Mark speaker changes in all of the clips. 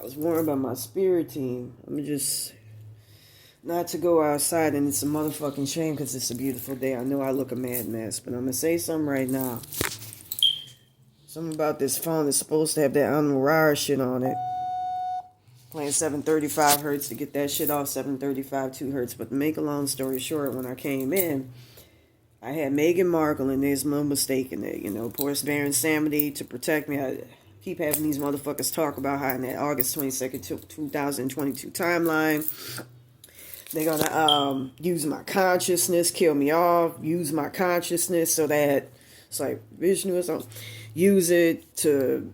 Speaker 1: was warned by my spirit team. I'm just not to go outside, and it's a motherfucking shame because it's a beautiful day. I know I look a mad mess, but I'm gonna say something right now. Something about this phone that's supposed to have that Animal Rare shit on it. Playing 735 hertz to get that shit off 735 2 hertz. But to make a long story short, when I came in, I had Meghan Markle, and there's no mistake in it. You know, poor Baron Samedi to protect me. I keep having these motherfuckers talk about how in that August 22nd, 2022 timeline, they're gonna use my consciousness, kill me off, use my consciousness so that it's like Vishnu or something. Use it to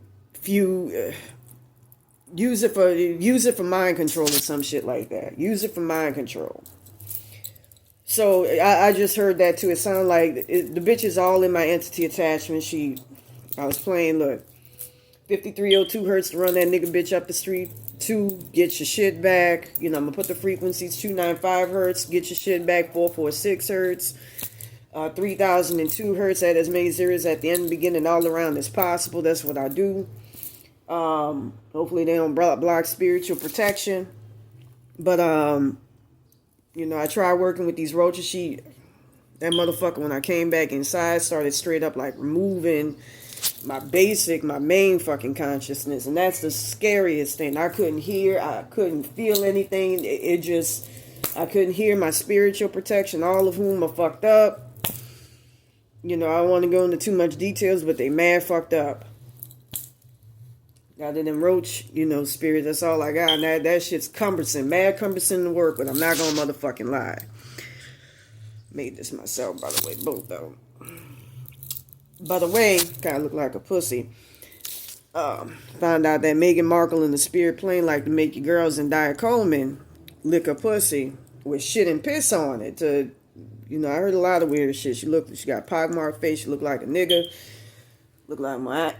Speaker 1: use it for mind control or some shit like that. Use it for mind control. So I just heard that too. It sounded like the bitch is all in my entity attachment. I was playing, look, 5302 hertz to run that nigga bitch up the street. 2, get your shit back. You know, I'm gonna put the frequencies 295 hertz, get your shit back. 446 hertz. 3002 hertz, at as many zeros at the end, beginning, all around as possible. That's what I do. Hopefully they don't block spiritual protection. But you know, I tried working with these roaches. That motherfucker, when I came back inside, started straight up like removing my main fucking consciousness. And that's the scariest thing. I couldn't hear, I couldn't feel anything. I couldn't hear my spiritual protection, all of whom are fucked up. You know, I don't want to go into too much details, but they mad fucked up. Other than roach, you know, spirit, that's all I got. And that shit's cumbersome. Mad cumbersome to work with. I'm not gonna motherfucking lie. Made this myself, by the way, both of them. By the way, kinda look like a pussy. Found out that Meghan Markle and the spirit plane like to make your girls in Diet Coleman lick a pussy with shit and piss on it. You know, I heard a lot of weird shit. She got pockmarked face. She looked like a nigga. Looked like my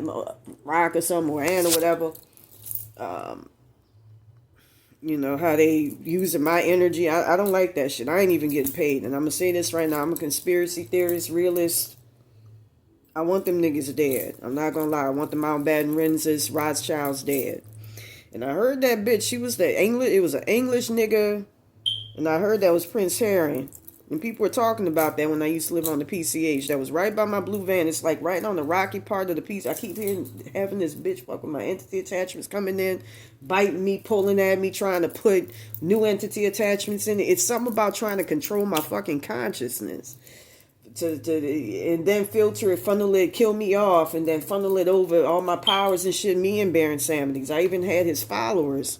Speaker 1: rock or something, or Ann or whatever. You know, how they using my energy. I don't like that shit. I ain't even getting paid. And I'm going to say this right now. I'm a conspiracy theorist, realist. I want them niggas dead. I'm not going to lie. I want the Mountbatten Renses, Rothschilds dead. And I heard that bitch, it was an English nigga. And I heard that was Prince Harry. And people were talking about that when I used to live on the PCH. That was right by my blue van. It's like right on the rocky part of the piece. I keep having this bitch fuck with my entity attachments coming in, biting me, pulling at me, trying to put new entity attachments in it. It's something about trying to control my fucking consciousness. And then filter it, funnel it, kill me off, and then funnel it over all my powers and shit, me and Baron Samedi's. I even had his followers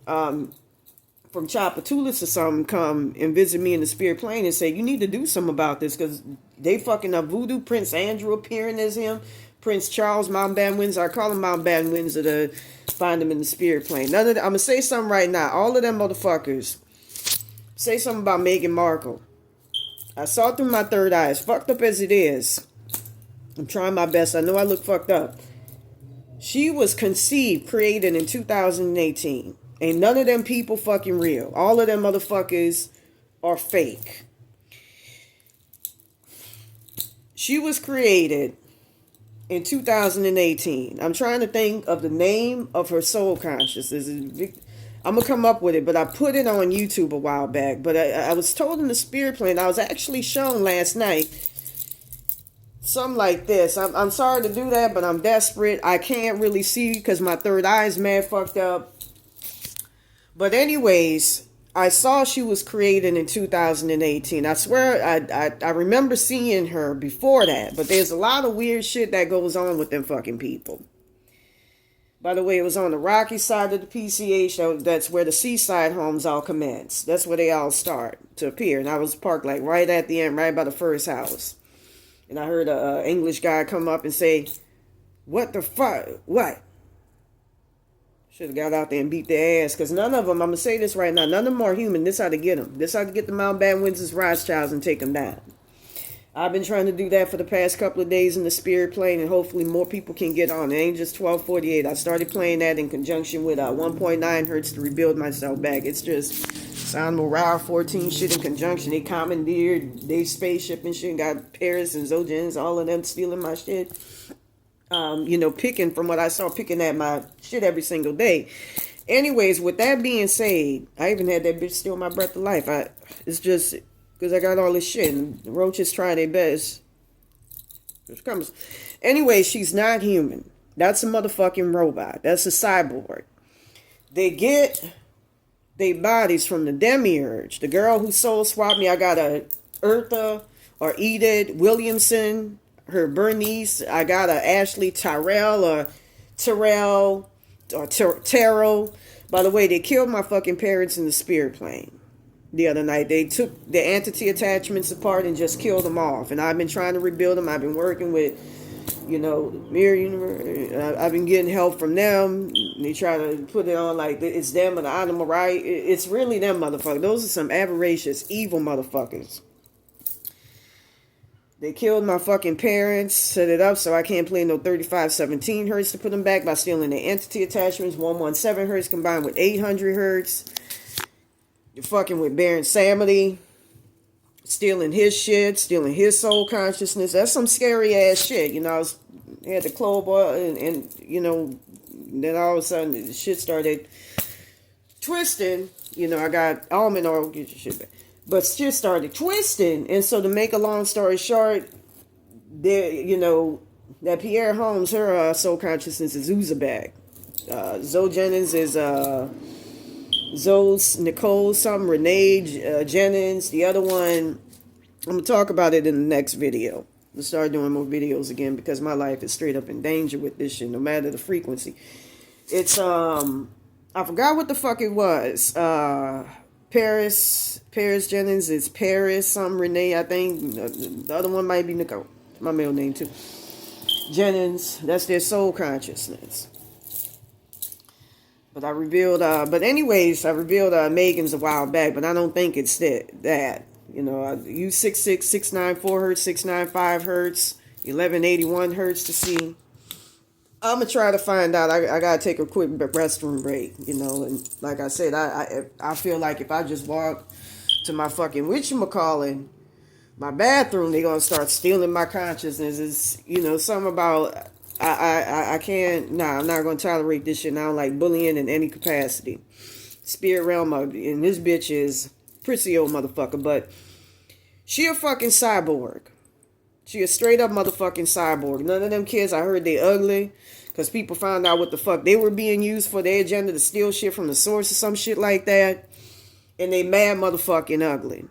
Speaker 1: from Chapatulis or something come and visit me in the spirit plane and say, you need to do something about this because they fucking up voodoo. Prince Andrew appearing as him. Prince Charles, Mountbatten Windsor. I call him Mountbatten Windsor to find him in the spirit plane. None of them, I'm going to say something right now. All of them motherfuckers say something about Meghan Markle. I saw through my third eye. As fucked up as it is, I'm trying my best. I know I look fucked up. She was created in 2018. Ain't none of them people fucking real. All of them motherfuckers are fake. She was created in 2018. I'm trying to think of the name of her soul consciousness. I'm going to come up with it, but I put it on YouTube a while back. But I was told in the spirit plane, I was actually shown last night, something like this. I'm sorry to do that, but I'm desperate. I can't really see because my third eye is mad fucked up. But anyways, I saw she was created in 2018. I swear I remember seeing her before that. But there's a lot of weird shit that goes on with them fucking people. By the way, it was on the rocky side of the PCH. That's where the seaside homes all commence. That's where they all start to appear. And I was parked like right at the end, right by the first house. And I heard an English guy come up and say, what the fuck? What? Should have got out there and beat their ass. Because none of them, I'm going to say this right now, none of them are human. This how to get them. This how to get the Mountbatten Windsor Rothschilds and take them down. I've been trying to do that for the past couple of days in the spirit plane, and hopefully more people can get on. It ain't just 1248. I started playing that in conjunction with 1.9 hertz to rebuild myself back. It's just Sound Morale 14 shit in conjunction. They commandeered they spaceship and shit. Got Paris and Zojans, all of them stealing my shit. Picking from what I saw, picking at my shit every single day. Anyways, with that being said, I even had that bitch steal my breath of life. It's just because I got all this shit, and the roaches try their best. Anyway, she's not human. That's a motherfucking robot. That's a cyborg. They get their bodies from the demiurge. The girl who soul swapped me, I got a Eartha or Edith Williamson, her Bernice. I got a Ashley Tyrell or Terrell or Terrell. By the way, they killed my fucking parents in the spirit plane the other night. They took the entity attachments apart and just killed them off. And I've been trying to rebuild them. I've been working with, Mirror Universe. I've been getting help from them. They try to put it on like it's them or the animal, right? It's really them motherfuckers. Those are some avaricious, evil motherfuckers. They killed my fucking parents, set it up so I can't play no 3517 hertz to put them back by stealing the entity attachments, 117 hertz combined with 800 hertz. You're fucking with Baron Samedi, stealing his shit, stealing his soul consciousness. That's some scary ass shit. I had the clover and then all of a sudden the shit started twisting. I got almond oil, get your shit back. But shit started twisting. And so to make a long story short, that Pierre Holmes, her soul consciousness is Uzabag. Zoe Jennings is Zoe Nicole something, Renee Jennings. The other one, I'm going to talk about it in the next video. I'll start doing more videos again because my life is straight up in danger with this shit, no matter the frequency. It's, I forgot what the fuck it was. Paris Jennings is Paris, some Renee, I think. The other one might be Nicole. My middle name too. Jennings, that's their soul consciousness. But I revealed, Megan's a while back, but I don't think it's that. I use 69694 hertz, 695 hertz, 1181 hertz to see. I'm going to try to find out. I got to take a quick restroom break, and like I said, I feel like if I just walk to my fucking whatchamacallit, my bathroom, they're going to start stealing my consciousness. It's, something about, I can't, I'm not going to tolerate this shit. And I don't like bullying in any capacity. Spirit realm, and this bitch is pretty old motherfucker, but she a fucking cyborg. She a straight up motherfucking cyborg. None of them kids, I heard they ugly. Because people found out what the fuck they were being used for, their agenda to steal shit from the source or some shit like that. And they mad motherfucking ugly.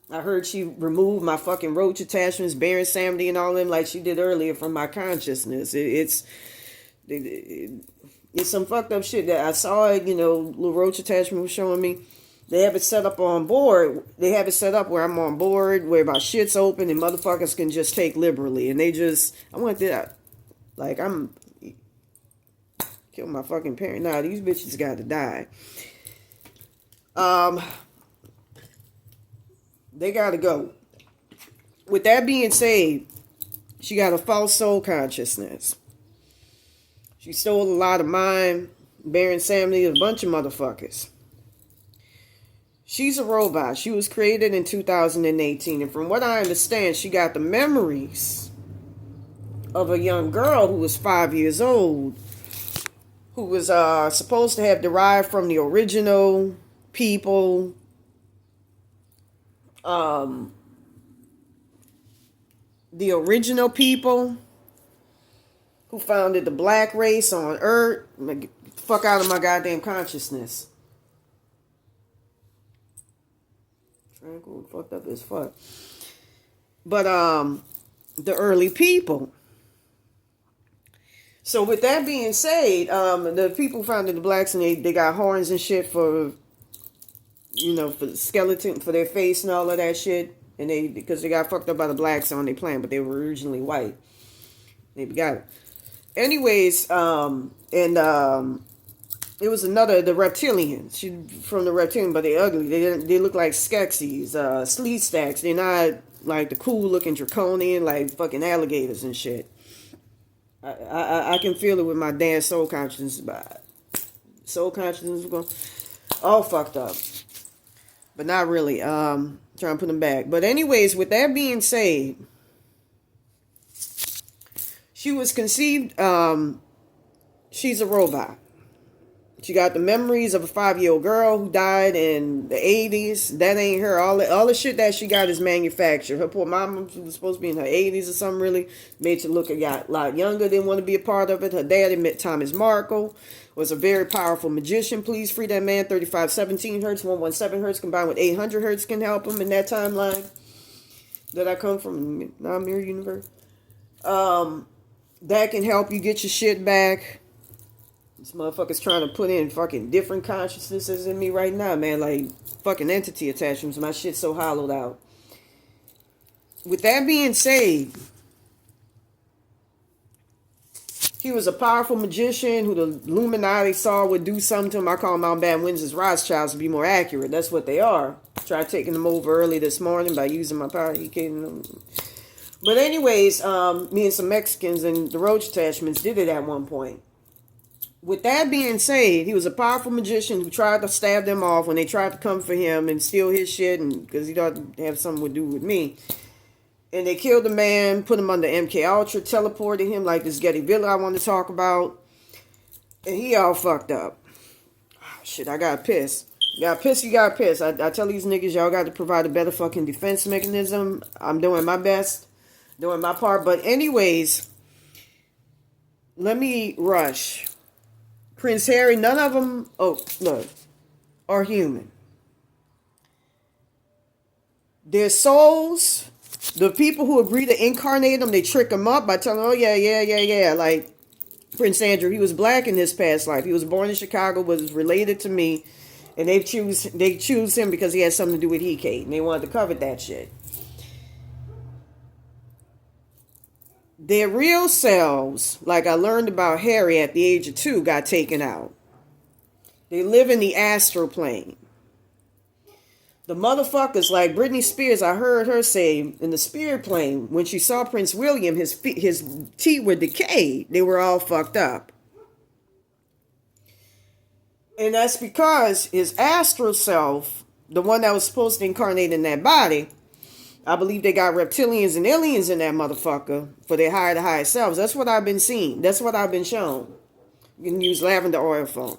Speaker 1: I heard she removed my fucking roach attachments, Baron Samedi and all them like she did earlier from my consciousness. It's some fucked up shit that I saw it, little roach attachment was showing me. They have it set up on board. They have it set up where I'm on board, where my shit's open and motherfuckers can just take liberally. And I want that. Like, I'm kill my fucking parent. Nah, these bitches got to die. They got to go. With that being said, she got a false soul consciousness. She stole a lot of mine. Baron Samedi, a bunch of motherfuckers. She's a robot. She was created in 2018. And from what I understand, she got the memories of a young girl who was 5 years old, who was supposed to have derived from the original people. The original people who founded the black race on Earth. Get the fuck out of my goddamn consciousness. Tranquil, fucked up as fuck. But the early people. So with that being said, the people founded the blacks and they got horns and shit for for the skeleton, for their face and all of that shit. And because they got fucked up by the blacks on their planet, but they were originally white. They got it. Anyways, it was the reptilians. She from the reptilian, but they ugly. They look like Skeksis, sleet stacks. They're not like the cool looking draconian, like fucking alligators and shit. I can feel it with my damn soul consciousness. Soul consciousness is going all fucked up. But not really. Trying to put them back. But anyways, with that being said, she was conceived, she's a robot. She got the memories of a 5-year-old girl who died in the 80s. That ain't her. All the shit that she got is manufactured. Her poor mama was supposed to be in her 80s or something, really. Made her look a lot younger, didn't want to be a part of it. Her dad, Thomas Markle, was a very powerful magician. Please free that man. 3517 hertz, 117 hertz combined with 800 hertz can help him in that timeline that I come from, non-mirror universe. That can help you get your shit back. This motherfucker's trying to put in fucking different consciousnesses in me right now, man. Like fucking entity attachments. My shit's so hollowed out. With that being said, he was a powerful magician who the Illuminati saw would do something to him. I call them Mountbatten Windsor Rothschilds to be more accurate. That's what they are. Tried taking them over early this morning by using my power. He came. But anyways, me and some Mexicans and the roach attachments did it at one point. With that being said, he was a powerful magician who tried to stab them off when they tried to come for him and steal his shit, and because he thought it'd have something to do with me. And they killed the man, put him under MK Ultra, teleported him like this Getty Villa I want to talk about. And he all fucked up. Oh, shit, I got pissed. You got pissed. I tell these niggas, y'all got to provide a better fucking defense mechanism. I'm doing my best, doing my part. But anyways, let me rush. Prince Harry, none of them, are human. Their souls, the people who agree to incarnate them, they trick them up by telling them, oh, yeah. Like Prince Andrew, he was black in his past life. He was born in Chicago, was related to me. And they choose him because he had something to do with He-Kate. And they wanted to cover that shit. Their real selves, like I learned about Harry at the age of 2, got taken out. They live in the astral plane. The motherfuckers, like Britney Spears, I heard her say in the spirit plane, when she saw Prince William, his teeth were decayed. They were all fucked up. And that's because his astral self, the one that was supposed to incarnate in that body, I believe they got reptilians and aliens in that motherfucker for their higher to higher selves. That's what I've been seeing. That's what I've been shown. You can use lavender oil for them.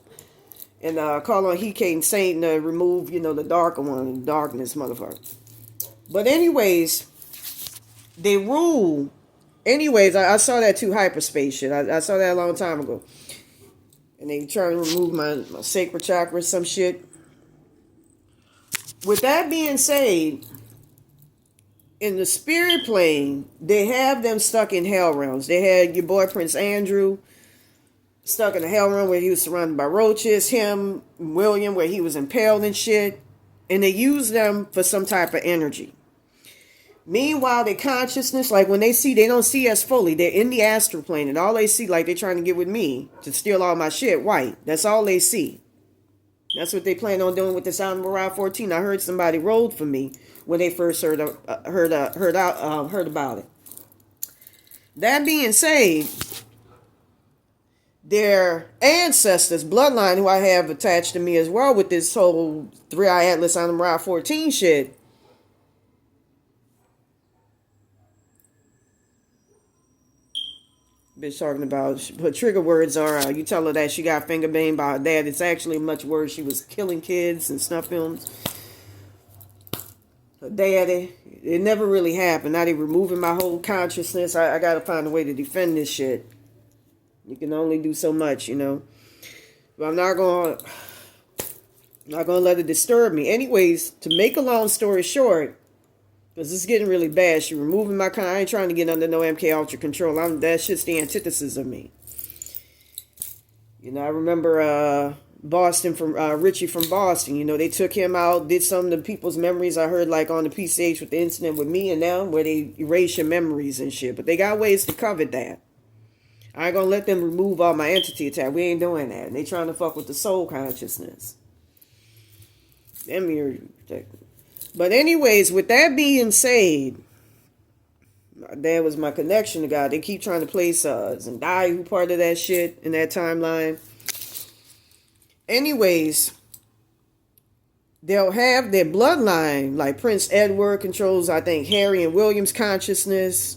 Speaker 1: And call on He-Kate and Satan to remove, the darker one, the darkness motherfucker. But anyways, they rule. Anyways, I saw that too, hyperspace shit. I saw that a long time ago. And they try to remove my sacral chakra, some shit. With that being said, in the spirit plane, they have them stuck in hell realms. They had your boy Prince Andrew stuck in a hell realm where he was surrounded by roaches. Him, William, where he was impaled and shit. And they use them for some type of energy. Meanwhile, their consciousness, like when they don't see us fully. They're in the astral plane. And all they see, like they're trying to get with me to steal all my shit, white. That's all they see. That's what they plan on doing with this album, Mariah 14. I heard somebody rolled for me when they first heard about it. That being said, their ancestors, bloodline, who I have attached to me as well with this whole 3-Eye Atlas on the Mariah 14 shit, bitch talking about her trigger words are you tell her that she got finger banged by her dad. It's actually much worse. She was killing kids and snuff films. Her daddy. It never really happened. Now they removing my whole consciousness. I gotta find a way to defend this shit. You can only do so much, But I'm not gonna let it disturb me. Anyways, to make a long story short, because it's getting really bad. She removing my kind. I ain't trying to get under no MK Ultra control. That shit's the antithesis of me. I remember Boston from Richie from Boston. They took him out, did some of the people's memories I heard like on the PCH with the incident with me and them, where they erase your memories and shit. But they got ways to cover that. I ain't gonna let them remove all my entity attack. We ain't doing that. They trying to fuck with the soul consciousness. Them mirror protected. But anyways, with that being said, my dad was my connection to God. They keep trying to place Zendaya, who part of that shit in that timeline. Anyways, they'll have their bloodline, like Prince Edward controls, I think, Harry and William's consciousness,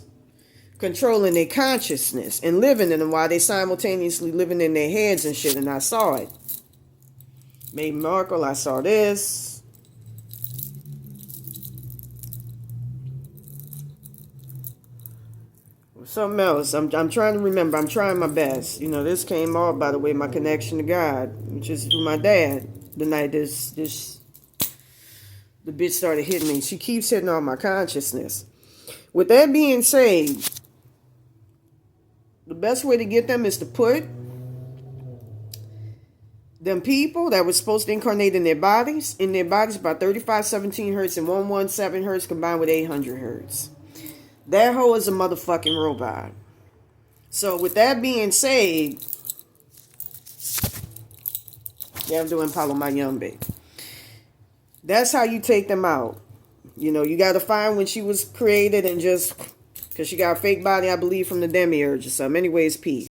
Speaker 1: controlling their consciousness and living in them while they simultaneously living in their heads and shit, and I saw it. Meghan Markle, I saw this. Something else. I'm trying to remember. I'm trying my best. You know, this came off, by the way, my connection to God, which is through my dad. The night the bitch started hitting me. She keeps hitting on my consciousness. With that being said, the best way to get them is to put them people that were supposed to incarnate in their bodies by 3517 hertz and 117 hertz combined with 800 hertz. That hoe is a motherfucking robot. So with that being said, yeah, I'm doing Paulo Mayumbe. That's how you take them out. You know, you got to find when she was created and just, because she got a fake body, I believe, from the demiurge or something. Anyways, peace.